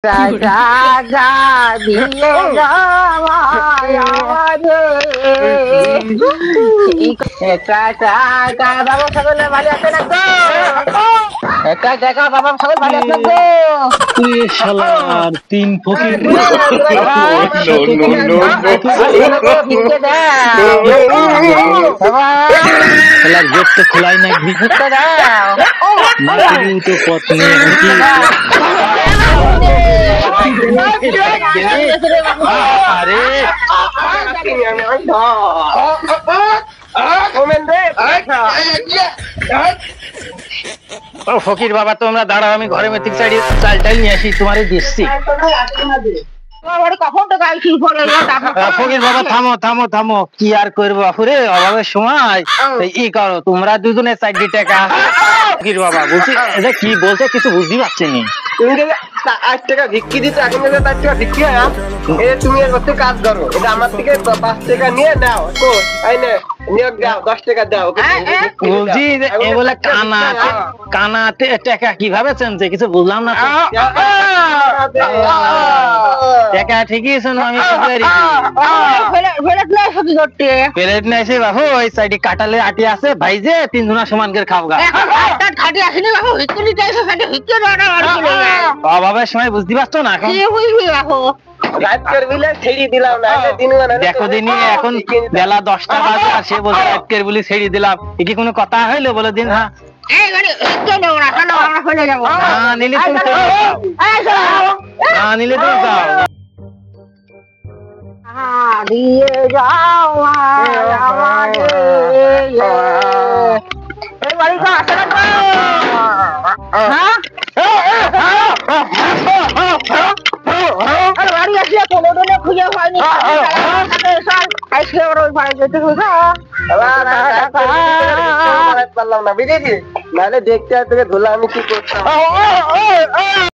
টাকা দিয়ে টাকা বাবা সকলে ভালো আছে না গো? একটা টাকা বাবা সকল ভালো আছে না গো? শালার তিন ফকির শালার গেট তো খোলাই না মাটির তো পথ নেই আরে ও ফকির বাবা তোমরা দাঁড়াও, আমি ঘরে মেথিক চাল টাল নিয়ে আসি, তোমারে দিচ্ছি। ফকির বাবা থামো থামো থামো, কি আর করবো বাপুরে, অভাবের সময় ই করো তোমরা দুজনে 4 টাকা। ফকির বাবা বলছি এটা কি বলছো কিছু বুঝতে পারছি নি। তুমি 8 টাকা ভিক্ষি দিতে এখন 8 টাকা ভিক্ষি হয় তুমি এর মধ্যে কাজ করো, এটা আমার থেকে 5 টাকা নিয়ে নাও তো নিয়োগ দাও, 10 টাকা দাও। বলছি এগুলা কানাতে টাকা কিভাবে চেনছে কিছু বুঝলাম না। টাকা ঠিকই শোনো, আমি প্লেট নাই সে বাবু ওই সাইডে কাটালে আটি আছে ভাই যে 3 জনা সমান করে খাও গা। অভাবের সময় বুঝতে পারছো না এখন দেখো দিনই এখন বেলা 10টা বাজে আর সে বলছে রাতকের বলি ছেড়ে দিলাম, এ কি কোনো কথা হইলো বলে দিন? হ্যাঁ নিলে নিলে তুমি যাও দিয়ে যাও বাড়ি আসলে কোনোদিনে খুঁজে হয়নি, পারলাম না বুঝেছি, নাহলে দেখতে তোকে ধুলা আমি কি করতাম।